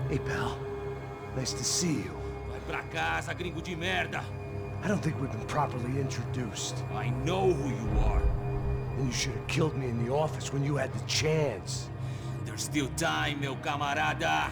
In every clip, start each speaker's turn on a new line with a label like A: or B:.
A: Hey, pal. Nice to see you.
B: Vai pra casa, gringo de merda!
A: I don't think we've been properly introduced.
B: I know who you are.
A: And you should have killed me in the office when you had the chance.
B: There's still time, meu camarada!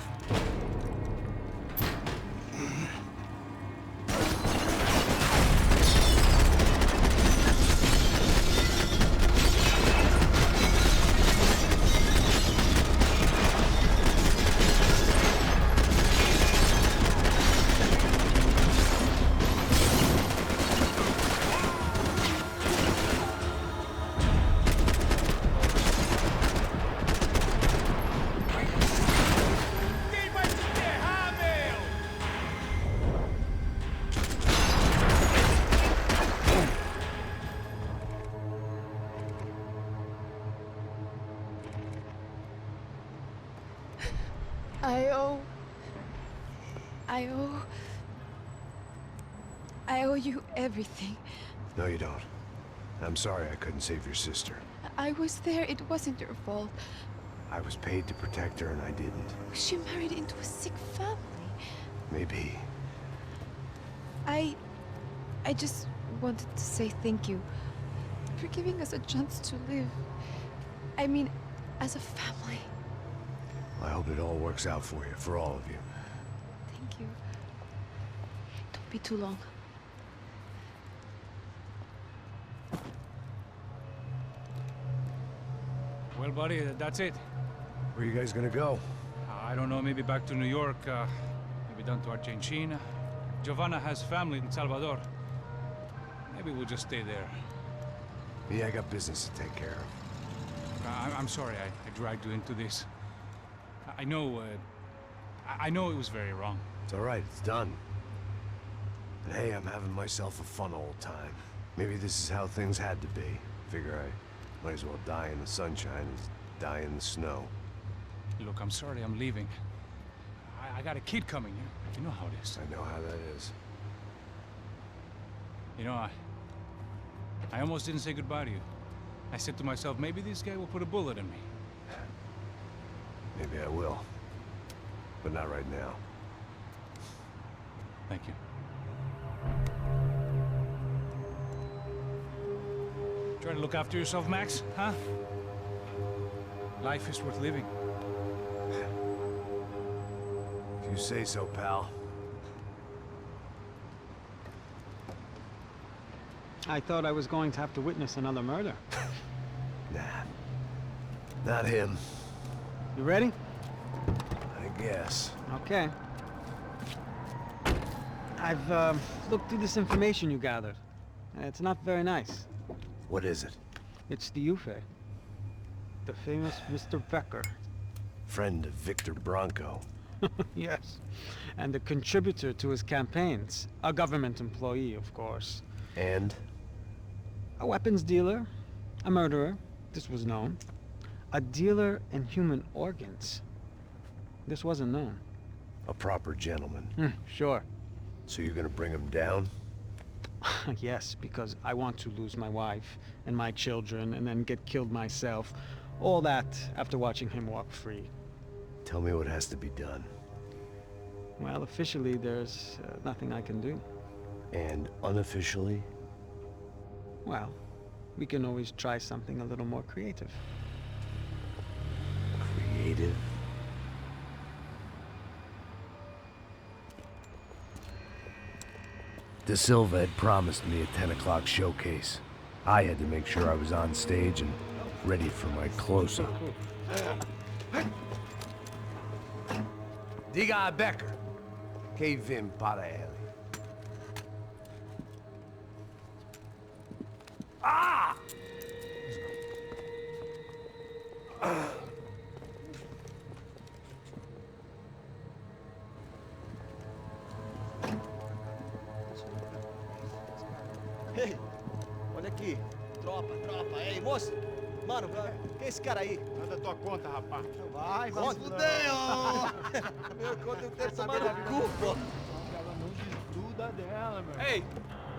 C: I owe you everything.
A: No, you don't. I'm sorry I couldn't save your sister.
C: I was there. It wasn't your fault.
A: I was paid to protect her and I didn't.
C: She married into a sick family.
A: Maybe.
C: I just wanted to say thank you for giving us a chance to live. I mean, as a family.
A: I hope it all works out for you, for all of you.
C: Thank you. Don't be too long.
D: Well, buddy, that's it.
A: Where are you guys gonna go?
D: I don't know, maybe back to New York, maybe down to Argentina. Giovanna has family in Salvador. Maybe we'll just stay there.
A: Me, I got business to take care of.
D: I'm sorry I dragged you into this. I know it was very wrong.
A: It's all right, it's done. And hey, I'm having myself a fun old time. Maybe this is how things had to be. Figure I might as well die in the sunshine as die in the snow.
D: Look, I'm sorry I'm leaving. I got a kid coming. You know how it is.
A: I know how that is.
D: You know, I almost didn't say goodbye to you. I said to myself, maybe this guy will put a bullet in me.
A: Maybe I will. But not right now.
D: Thank you. Try to look after yourself, Max, huh? Life is worth living.
A: If you say so, pal.
E: I thought I was going to have to witness another murder.
A: Nah. Not him.
E: You ready?
A: I guess.
E: Okay. I've looked through this information you gathered. It's not very nice.
A: What is it?
E: It's the Ufe. The famous Mr. Becker.
A: Friend of Victor Bronco.
E: Yes. And a contributor to his campaigns. A government employee, of course.
A: And?
E: A weapons dealer. A murderer. This was known. A dealer in human organs. This wasn't known.
A: A proper gentleman.
E: Sure.
A: So you're gonna bring him down?
E: Yes, because I want to lose my wife and my children and then get killed myself. All that after watching him walk free.
A: Tell me what has to be done.
E: Well, officially there's nothing I can do.
A: And unofficially?
E: Well, we can always try something a little more creative.
A: Creative? De Silva had promised me a 10 o'clock showcase. I had to make sure I was on stage and ready for my close-up. Diga a Becker. Que vim para ele. Ah!
F: Ei, olha aqui. Tropa. Ei, moço. Mano, quem é esse cara aí?
G: Manda tua conta, rapaz.
F: Vai, fudeu! Meu conta eu quero saber da culpa.
G: Ela não desgruda dela, meu.
F: Ei,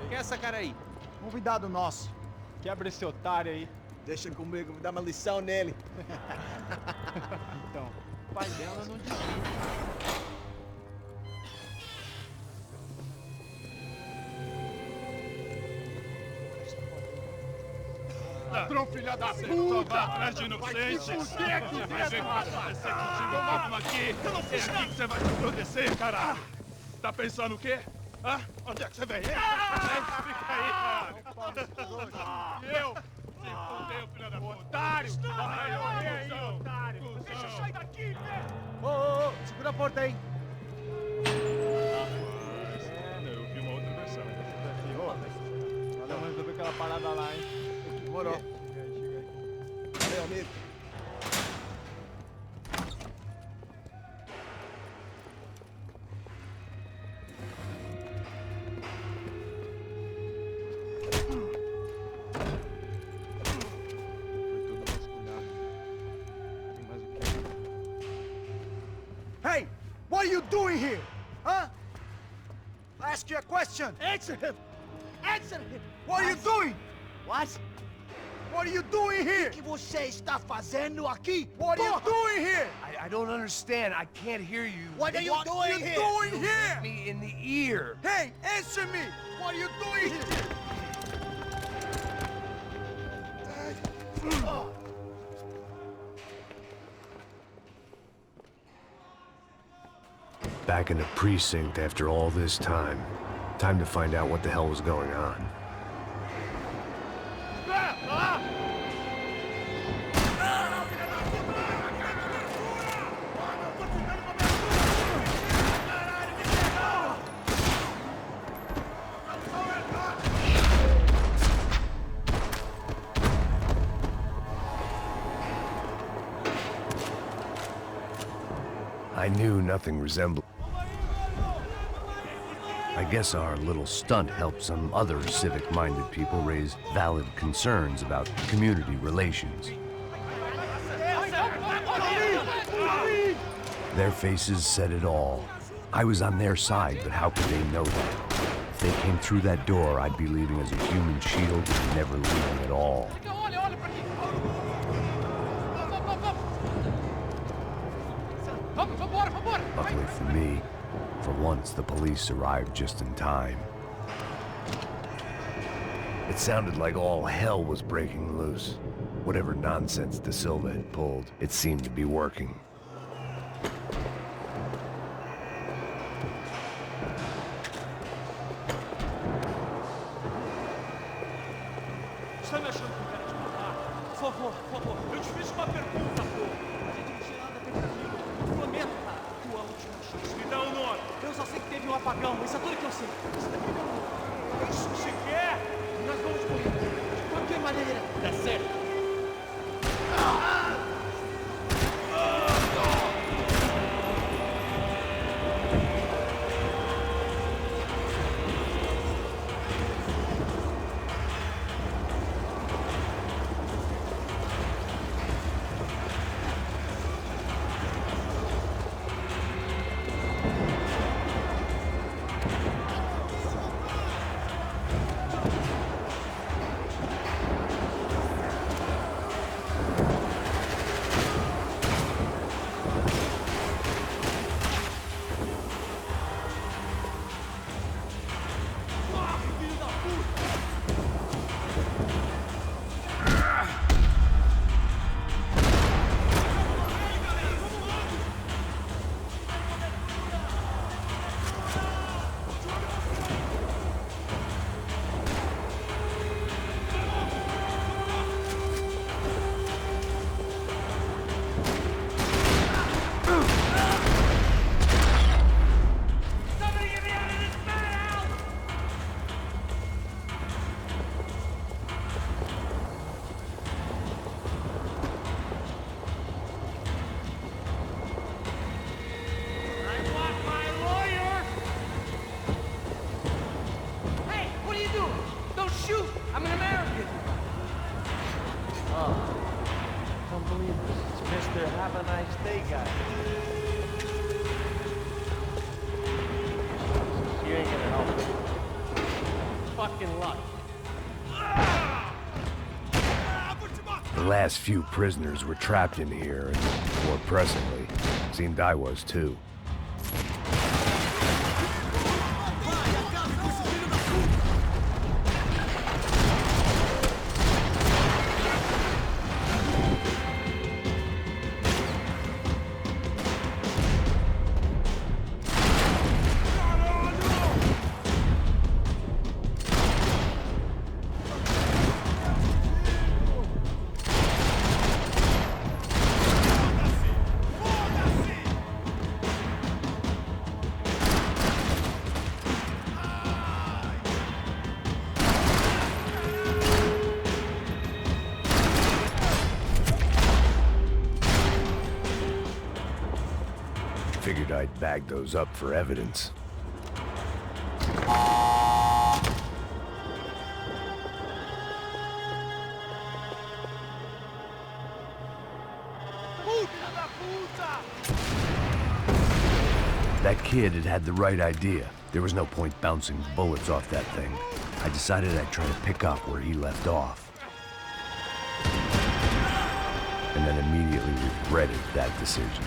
F: quem é essa cara aí?
G: Convidado nosso. Quebra esse otário aí.
F: Deixa comigo, vou dar uma lição nele.
G: Então, o pai dela não desgruda. Ladrão, filha da puta! Só vai atrás de inocentes! Vai se fuder, que descer contigo mesmo aqui! É aqui que você vai se proteger, caralho! Tá pensando o quê? Hã? Onde é que você vem? Fica aí, caralho! E eu? Se fudeu, filha da puta! Otário! Vai morrer aí, otário! Deixa eu sair daqui, velho!
F: Ô, segura a porta aí.
G: Eu vi uma outra versão.
F: Valeu, mas resolveu aquela parada lá, hein? Demorou. Chega aí. Valeu, amigo. Hey! What are you doing here? Huh? I ask you a question. Answer him! Answer him! What are you doing? What? What are you doing here? O que você está fazendo aqui? What are you doing here?
A: I don't understand. I can't hear you.
F: What are you doing here?
A: You hit me in the ear.
F: Hey, answer me! What are you doing here?
A: Back in the precinct after all this time. Time to find out what the hell was going on. I knew nothing resembled. I guess our little stunt helped some other civic-minded people raise valid concerns about community relations. Their faces said it all. I was on their side, but how could they know that? If they came through that door, I'd be leaving as a human shield, never leaving at all. Luckily for me, for once the police arrived just in time. It sounded like all hell was breaking loose. Whatever nonsense De Silva had pulled, it seemed to be working.
F: Você me achando que eu quero te matar? Por favor, eu te fiz uma pergunta, pô. A gente não tinha nada a ver com aquilo. Eu prometo, cara. Tua última chance. Me dá o nome. Eu só sei que teve um apagão, isso é tudo que eu sei. Você tá querendo? É isso que você quer? Nós vamos correr. De qualquer maneira. Dá certo.
H: Have a nice day, guys. You ain't gonna help me. Fucking luck.
A: The last few prisoners were trapped in here, and more pressingly, seemed I was too. Figured I'd bag those up for evidence. That kid had the right idea. There was no point bouncing bullets off that thing. I decided I'd try to pick up where he left off. And then immediately regretted that decision.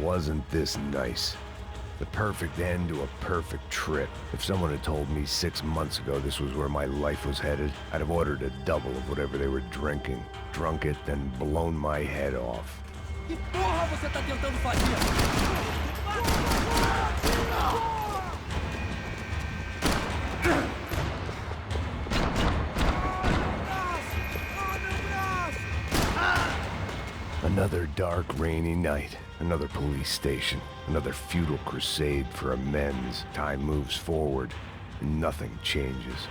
A: Wasn't this nice? The perfect end to a perfect trip. If someone had told me 6 months ago this was where my life was headed, I'd have ordered a double of whatever they were drinking, drunk it, then blown my head off.
F: Que porra você tá tentando fazer?
A: Another dark, rainy night. Another police station. Another futile crusade for amends. Time moves forward, and nothing changes.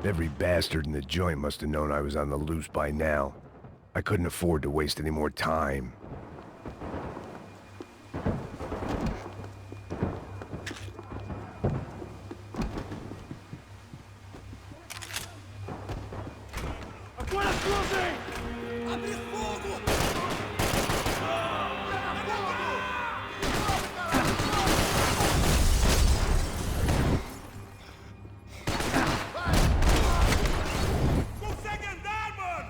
A: Every bastard in the joint must have known I was on the loose by now. I couldn't afford to waste any more time.
F: Agora cruzem! Abre fogo! Consegue andar, mano!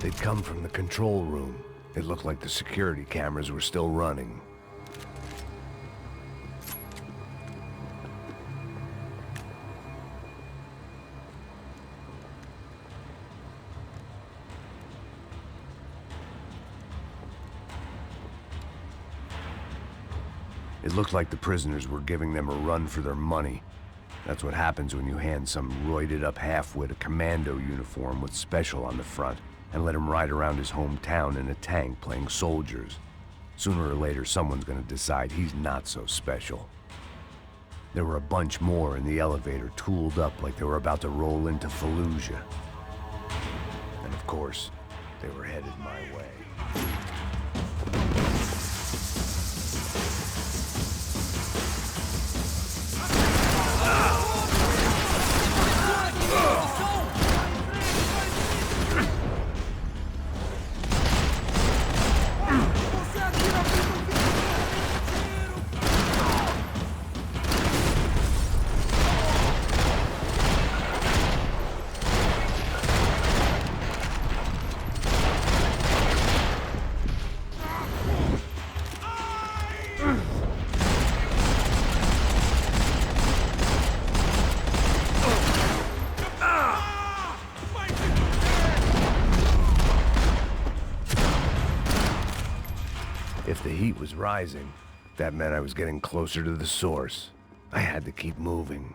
A: They'd come from the control room. It looked like the security cameras were still running. It looked like the prisoners were giving them a run for their money. That's what happens when you hand some roided-up halfwit a commando uniform with special on the front and let him ride around his hometown in a tank playing soldiers. Sooner or later, someone's gonna decide he's not so special. There were a bunch more in the elevator, tooled up like they were about to roll into Fallujah. And of course, they were headed my way. If the heat was rising, that meant I was getting closer to the source. I had to keep moving.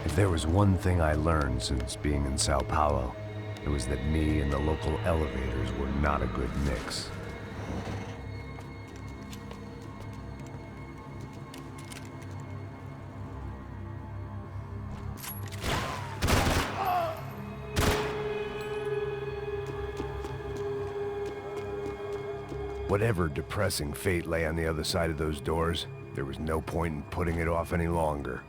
A: If there was one thing I learned since being in Sao Paulo, it was that me and the local elevators were not a good mix. Whatever depressing fate lay on the other side of those doors, there was no point in putting it off any longer.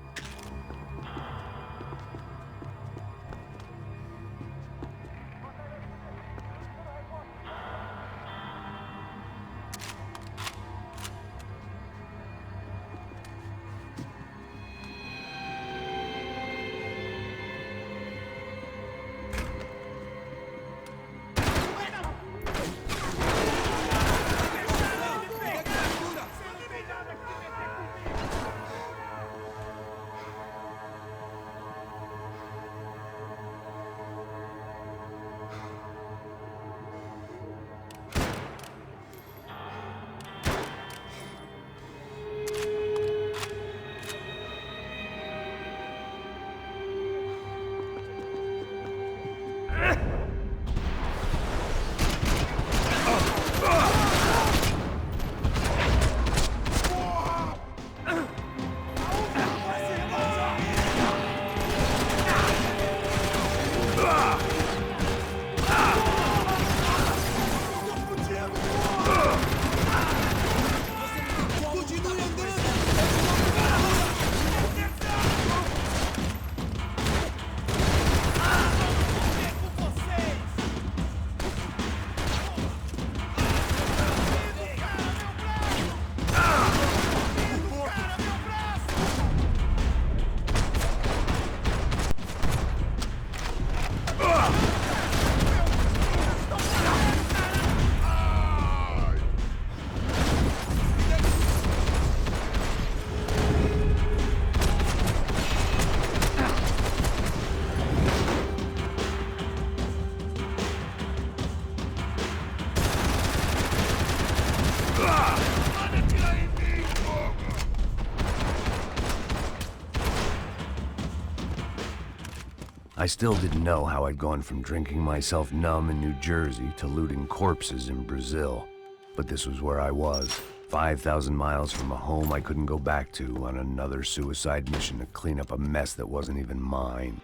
A: I still didn't know how I'd gone from drinking myself numb in New Jersey to looting corpses in Brazil. But this was where I was, 5,000 miles from a home I couldn't go back to, on another suicide mission to clean up a mess that wasn't even mine.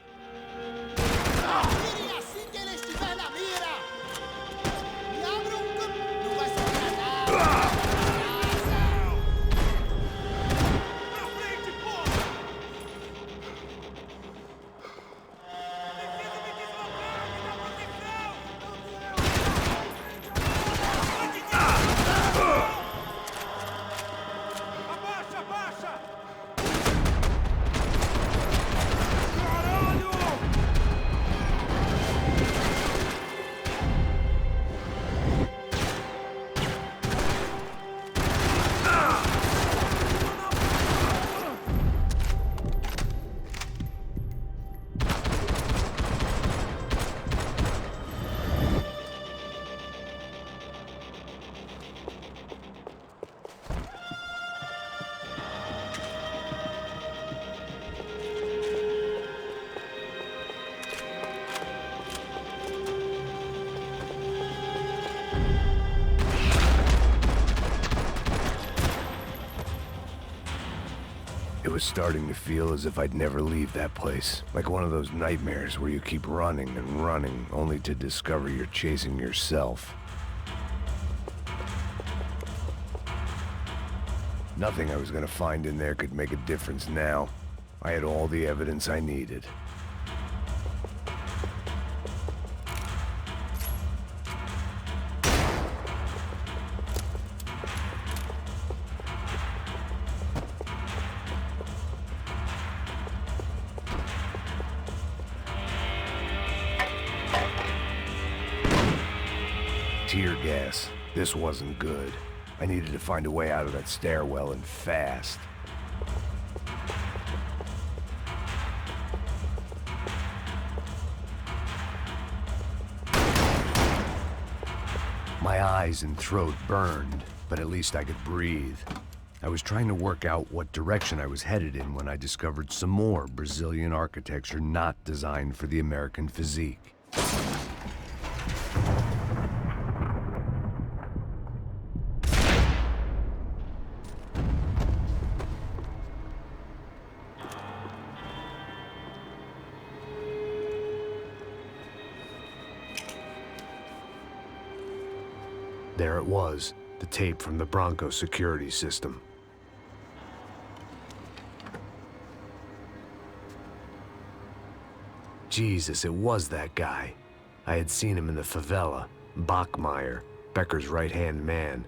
G: Caramba!
A: was starting to feel as if I'd never leave that place. Like one of those nightmares where you keep running and running, only to discover you're chasing yourself. Nothing I was gonna find in there could make a difference now. I had all the evidence I needed. Tear gas. This wasn't good. I needed to find a way out of that stairwell and fast. My eyes and throat burned, but at least I could breathe. I was trying to work out what direction I was headed in when I discovered some more Brazilian architecture not designed for the American physique. There it was, the tape from the Bronco security system. Jesus, it was that guy. I had seen him in the favela. Bachmeyer, Becker's right-hand man.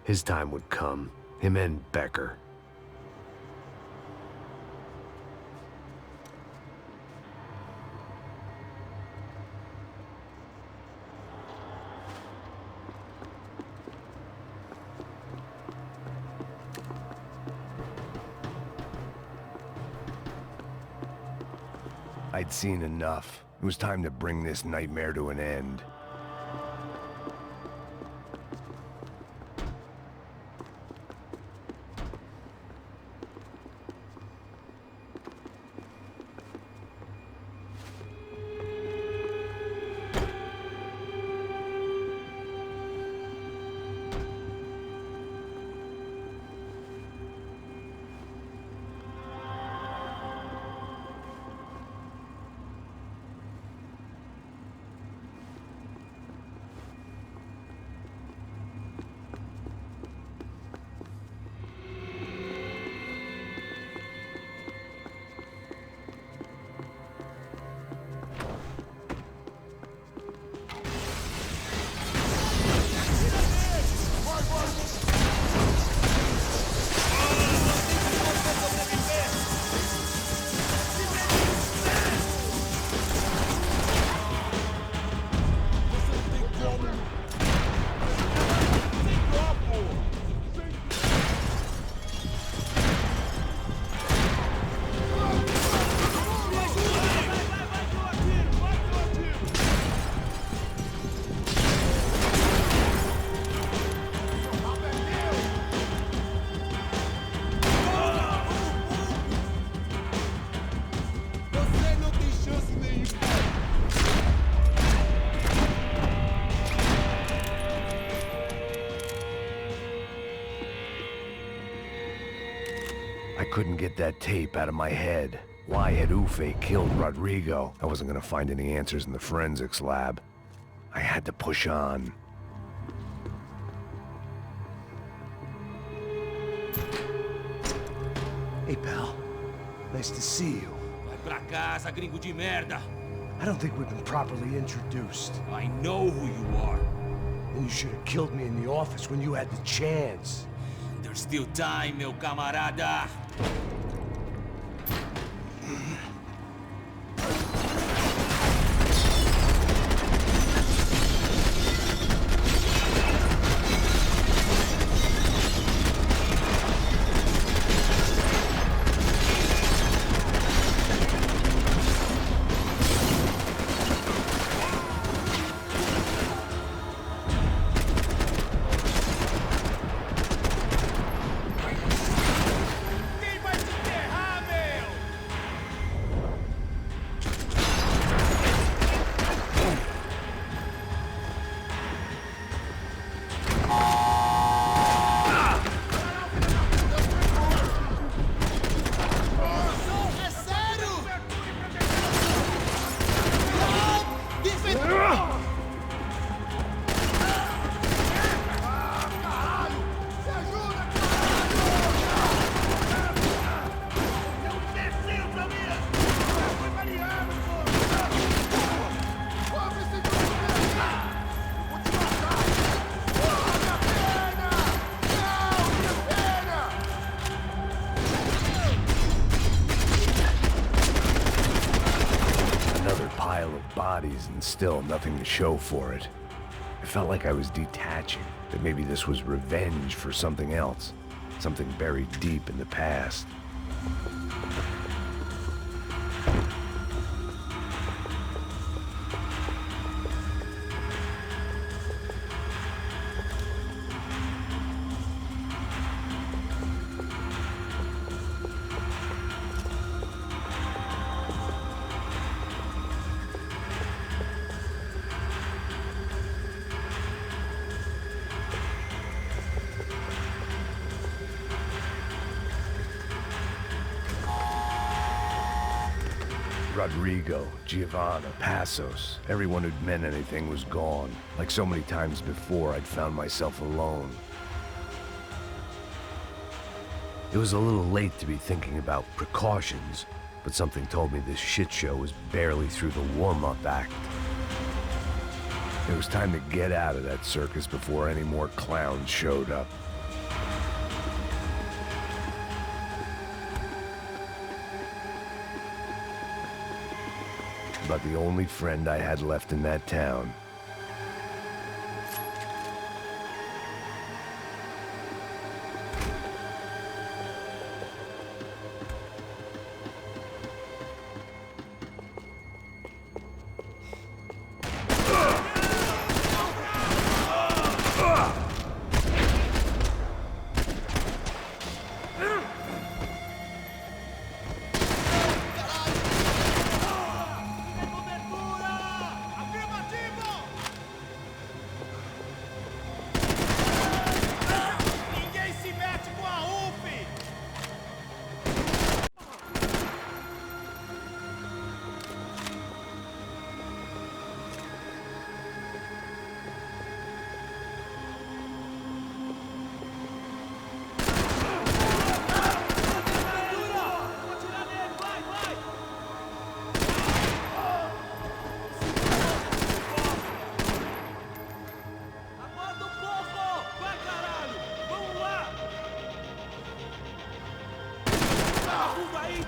A: His time would come. Him and Becker. I'd seen enough. It was time to bring this nightmare to an end. I couldn't get that tape out of my head. Why had Ufe killed Rodrigo? I wasn't gonna find any answers in the forensics lab. I had to push on.
I: Hey, pal. Nice to see you.
B: Vai pra casa, gringo de merda.
I: I don't think we've been properly introduced.
B: I know who you are.
I: And you should have killed me in the office when you had the chance.
B: There's still time, meu camarada.
A: bodies and still nothing to show for it. I felt like I was detaching, that maybe this was revenge for something else, something buried deep in the past. Rodrigo, Giovanna, Passos, everyone who'd meant anything was gone. Like so many times before, I'd found myself alone. It was a little late to be thinking about precautions, but something told me this shit show was barely through the warm-up act. It was time to get out of that circus before any more clowns showed up. About the only friend I had left in that town.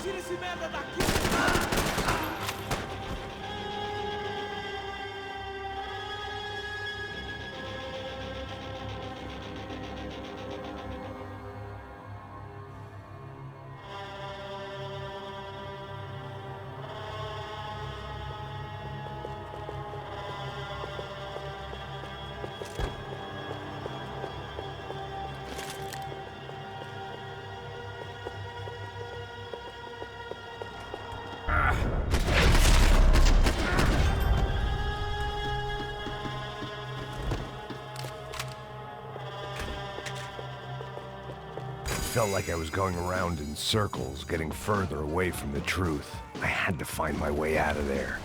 F: Tira esse merda daqui!
A: Felt like I was going around in circles, getting further away from the truth. I had to find my way out of there.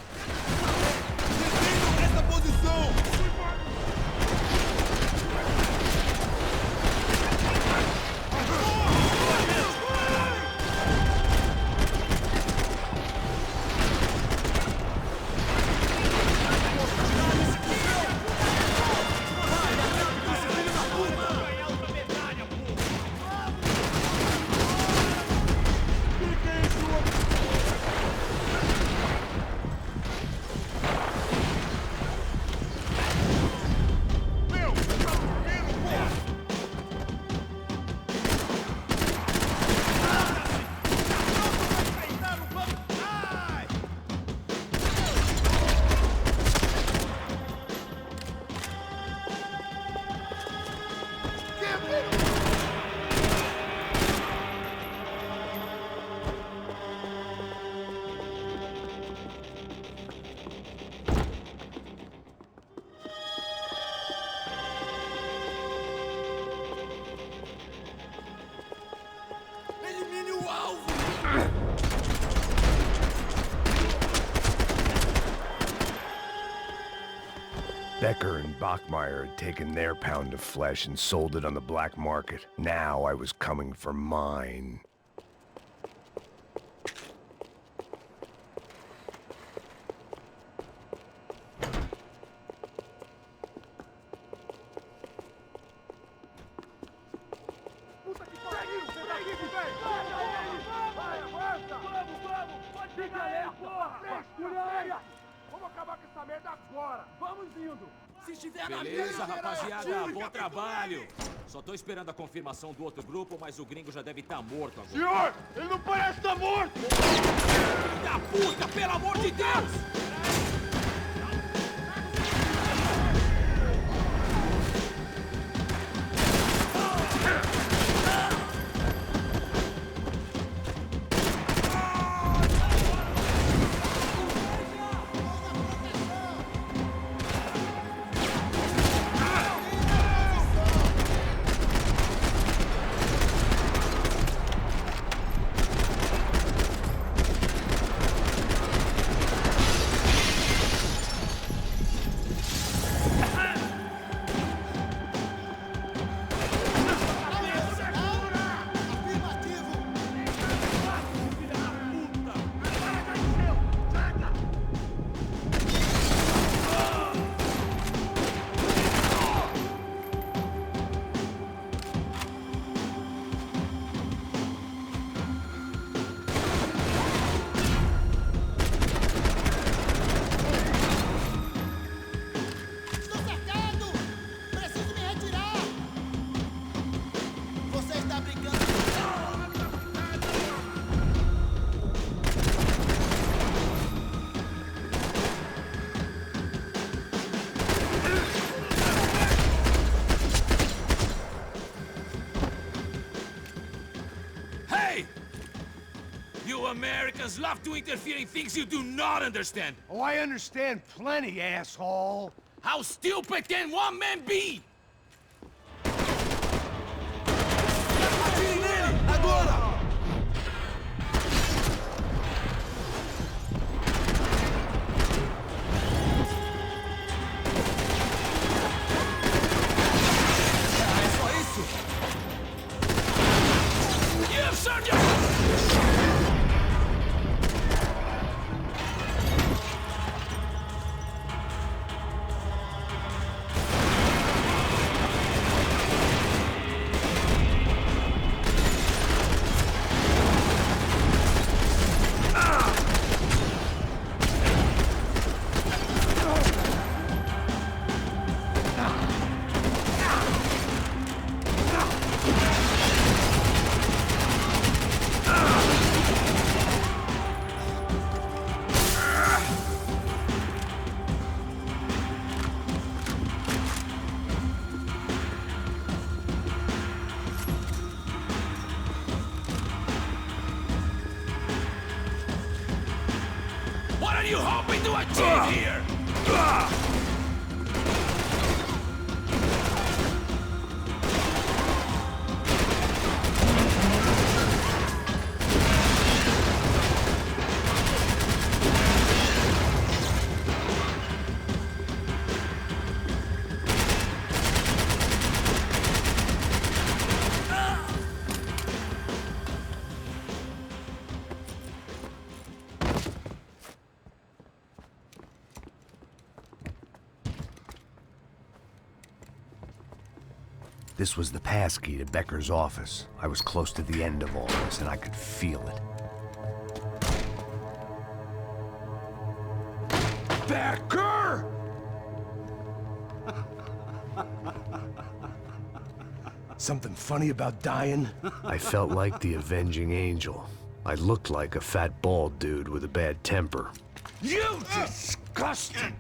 A: Becker and Bachmeyer had taken their pound of flesh and sold it on the black market. Now I was coming for mine.
G: Vamos acabar com essa merda agora!
F: Vamos indo!
G: Se estiver
B: Beleza, rapaziada, bom trabalho. Só tô esperando a confirmação do outro grupo, mas o gringo já deve estar morto agora.
G: Senhor, ele não parece estar morto!
B: Da puta, pelo amor de Deus! You Americans love to interfere in things you do not understand.
A: Oh, I understand plenty, asshole.
B: How stupid can one man be?
G: Agora!
B: É só isso? Yes, Sergeant! What are you hoping to achieve here?
A: This was the passkey to Becker's office. I was close to the end of all this, and I could feel it. Becker!
I: Something funny about dying?
A: I felt like the avenging angel. I looked like a fat bald dude with a bad temper.
I: You disgusting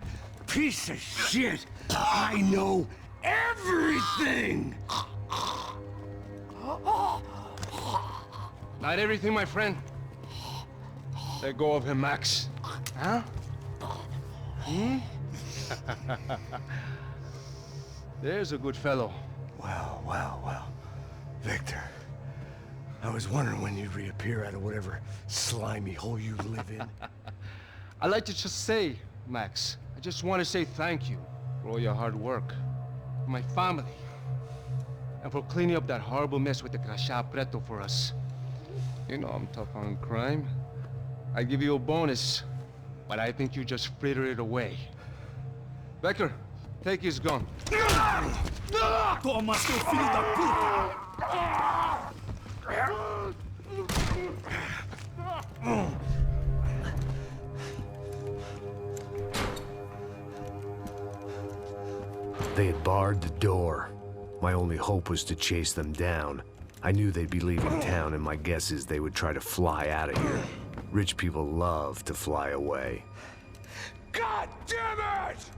I: piece of shit! I know everything! Not everything, my friend. Let go of him, Max. Huh? Hmm? There's a good fellow. Well, well, well. Victor, I was wondering when you'd reappear out of whatever slimy hole you live in. I'd like to just say, Max, I just want to say thank you for all your hard work, for my family, and for cleaning up that horrible mess with the Crachá Preto for us. You know I'm tough on crime. I give you a bonus, but I think you just frittered it away. Becker, take his gun.
G: Toma, seu filho da puta!
A: They had barred the door. My only hope was to chase them down. I knew they'd be leaving town, and my guess is they would try to fly out of here. Rich people love to fly away.
G: God damn it!